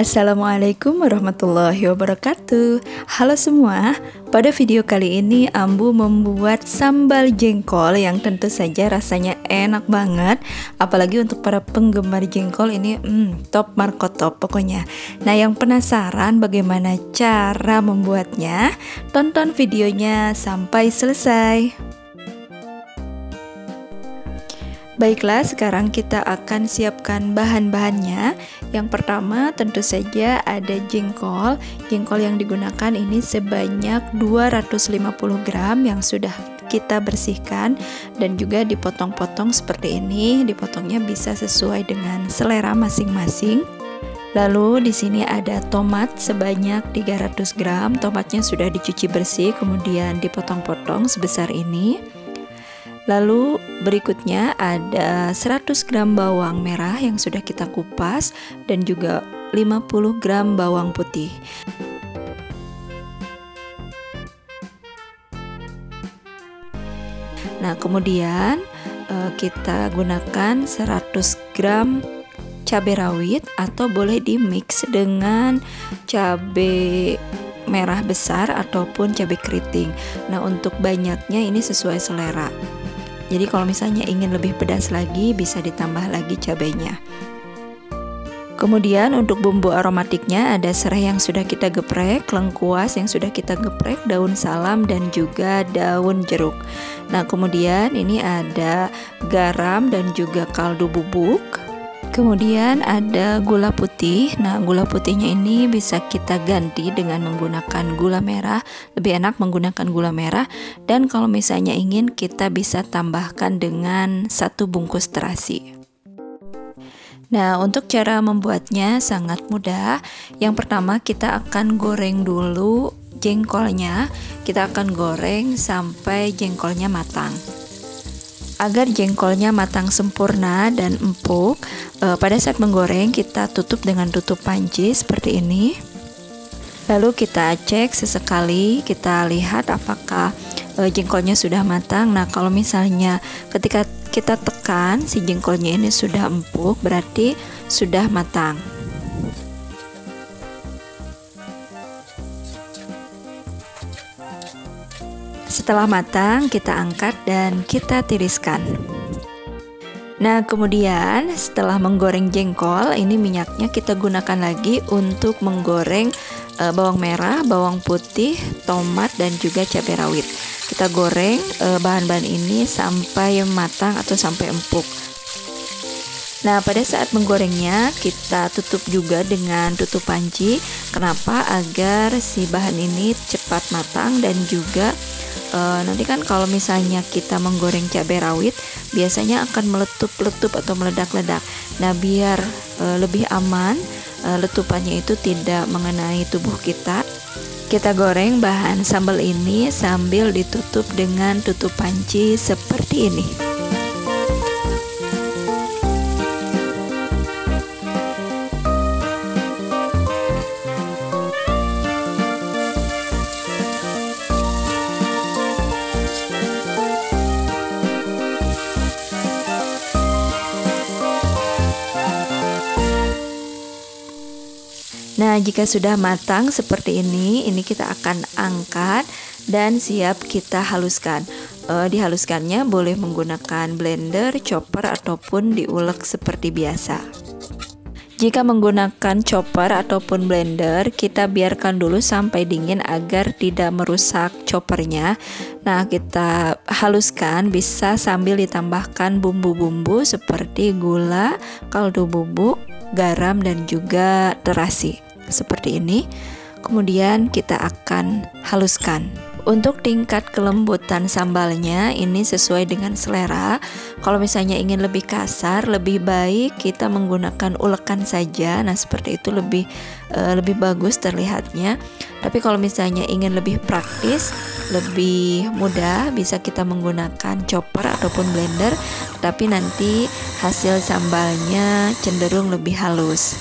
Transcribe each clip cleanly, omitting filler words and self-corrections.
Assalamualaikum warahmatullahi wabarakatuh. Halo semua, pada video kali ini Ambu membuat sambal jengkol yang tentu saja rasanya enak banget. Apalagi untuk para penggemar jengkol ini top marko top pokoknya. Nah, yang penasaran bagaimana cara membuatnya? Tonton videonya sampai selesai. Baiklah, sekarang kita akan siapkan bahan-bahannya. Yang pertama tentu saja ada jengkol. Jengkol yang digunakan ini sebanyak 250 gram yang sudah kita bersihkan dan juga dipotong-potong seperti ini. Dipotongnya bisa sesuai dengan selera masing-masing. Lalu di sini ada tomat sebanyak 300 gram. Tomatnya sudah dicuci bersih, kemudian dipotong-potong sebesar ini. Lalu berikutnya ada 100 gram bawang merah yang sudah kita kupas dan juga 50 gram bawang putih. Nah, kemudian kita gunakan 100 gram cabai rawit atau boleh di mix dengan cabai merah besar ataupun cabai keriting. Nah, untuk banyaknya ini sesuai selera. Jadi kalau misalnya ingin lebih pedas lagi bisa ditambah lagi cabainya. Kemudian untuk bumbu aromatiknya ada serai yang sudah kita geprek, lengkuas yang sudah kita geprek, daun salam dan juga daun jeruk. Nah, kemudian ini ada garam dan juga kaldu bubuk. Kemudian ada gula putih. Nah, gula putihnya ini bisa kita ganti dengan menggunakan gula merah. Lebih enak menggunakan gula merah. Dan kalau misalnya ingin, kita bisa tambahkan dengan 1 bungkus terasi. Nah, untuk cara membuatnya sangat mudah. Yang pertama kita akan goreng dulu jengkolnya. Kita akan goreng sampai jengkolnya matang. Agar jengkolnya matang sempurna dan empuk, pada saat menggoreng kita tutup dengan tutup panci seperti ini. Lalu kita cek sesekali, kita lihat apakah jengkolnya sudah matang. Nah, kalau misalnya ketika kita tekan si jengkolnya ini sudah empuk, berarti sudah matang. Setelah matang, kita angkat dan kita tiriskan. Nah, kemudian setelah menggoreng jengkol, ini minyaknya kita gunakan lagi untuk menggoreng bawang merah, bawang putih, tomat dan juga cabai rawit. Kita goreng bahan-bahan ini sampai matang atau sampai empuk. Nah, pada saat menggorengnya kita tutup juga dengan tutup panci. Kenapa? Agar si bahan ini cepat matang dan juga nanti kan kalau misalnya kita menggoreng cabai rawit biasanya akan meletup-letup atau meledak-ledak. Nah, biar lebih aman letupannya itu tidak mengenai tubuh kita, kita goreng bahan sambal ini sambil ditutup dengan tutup panci seperti ini. Nah, jika sudah matang seperti ini kita akan angkat dan siap kita haluskan. Dihaluskannya boleh menggunakan blender, chopper ataupun diulek seperti biasa. Jika menggunakan chopper ataupun blender, kita biarkan dulu sampai dingin agar tidak merusak choppernya. Nah, kita haluskan bisa sambil ditambahkan bumbu-bumbu seperti gula, kaldu bubuk, garam dan juga terasi. Seperti ini. Kemudian kita akan haluskan. Untuk tingkat kelembutan sambalnya ini sesuai dengan selera. Kalau misalnya ingin lebih kasar, lebih baik kita menggunakan ulekan saja. Nah, seperti itu lebih bagus terlihatnya. Tapi kalau misalnya ingin lebih praktis, lebih mudah, bisa kita menggunakan chopper ataupun blender. Tapi nanti hasil sambalnya cenderung lebih halus.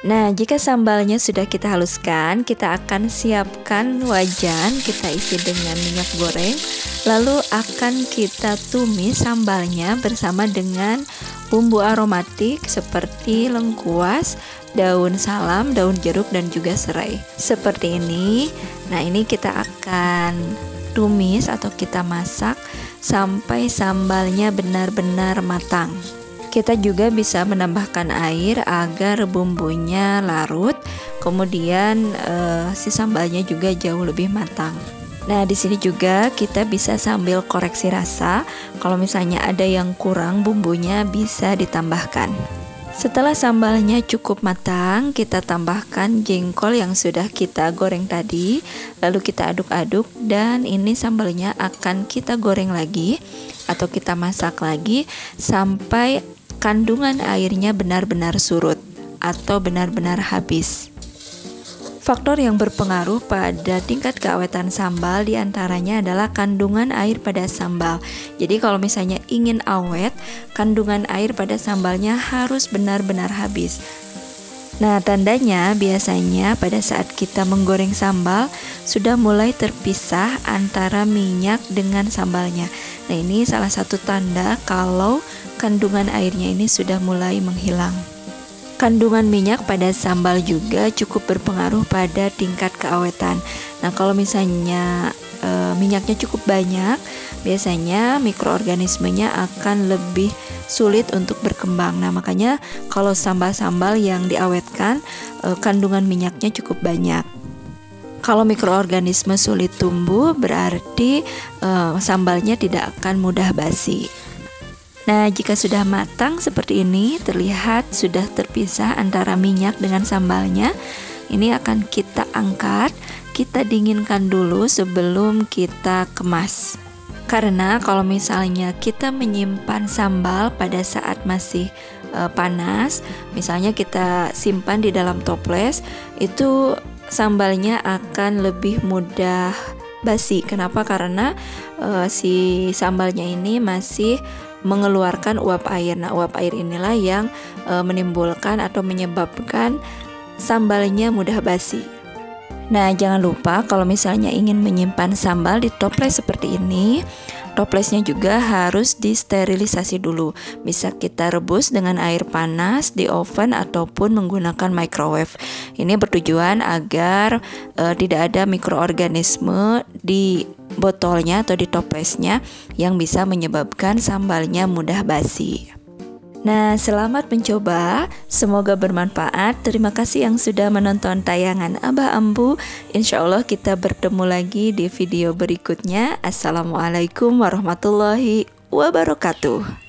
Nah, jika sambalnya sudah kita haluskan, kita akan siapkan wajan, kita isi dengan minyak goreng, lalu akan kita tumis sambalnya bersama dengan bumbu aromatik seperti lengkuas, daun salam, daun jeruk, dan juga serai. Seperti ini. Nah, ini kita akan tumis atau kita masak sampai sambalnya benar-benar matang. Kita juga bisa menambahkan air agar bumbunya larut, kemudian si sambalnya juga jauh lebih matang. Nah, di sini juga kita bisa sambil koreksi rasa. Kalau misalnya ada yang kurang bumbunya bisa ditambahkan. Setelah sambalnya cukup matang, kita tambahkan jengkol yang sudah kita goreng tadi, lalu kita aduk-aduk, dan ini sambalnya akan kita goreng lagi atau kita masak lagi sampai kandungan airnya benar-benar surut atau benar-benar habis. Faktor yang berpengaruh pada tingkat keawetan sambal diantaranya adalah kandungan air pada sambal. Jadi kalau misalnya ingin awet, kandungan air pada sambalnya harus benar-benar habis. Nah, tandanya biasanya pada saat kita menggoreng sambal sudah mulai terpisah antara minyak dengan sambalnya. Nah, ini salah satu tanda kalau kandungan airnya ini sudah mulai menghilang. Kandungan minyak pada sambal juga cukup berpengaruh pada tingkat keawetan. Nah, kalau misalnya minyaknya cukup banyak, biasanya mikroorganismenya akan lebih sulit untuk berkembang. Nah, makanya kalau sambal-sambal yang diawetkan, kandungan minyaknya cukup banyak. Kalau mikroorganisme sulit tumbuh, berarti sambalnya tidak akan mudah basi. Nah, jika sudah matang seperti ini, terlihat sudah terpisah antara minyak dengan sambalnya. Ini akan kita angkat, kita dinginkan dulu sebelum kita kemas. Karena kalau misalnya kita menyimpan sambal pada saat masih panas, misalnya kita simpan di dalam toples, itu sambalnya akan lebih mudah basi. Kenapa? Karena si sambalnya ini masih mengeluarkan uap air. Nah, uap air inilah yang menimbulkan atau menyebabkan sambalnya mudah basi. Nah, jangan lupa kalau misalnya ingin menyimpan sambal di toples seperti ini, toplesnya juga harus disterilisasi dulu. Bisa kita rebus dengan air panas di oven ataupun menggunakan microwave. Ini bertujuan agar tidak ada mikroorganisme di botolnya atau di toplesnya yang bisa menyebabkan sambalnya mudah basi. Nah, selamat mencoba, semoga bermanfaat. Terima kasih yang sudah menonton tayangan Abah Ambu. Insya Allah kita bertemu lagi di video berikutnya. Assalamualaikum warahmatullahi wabarakatuh.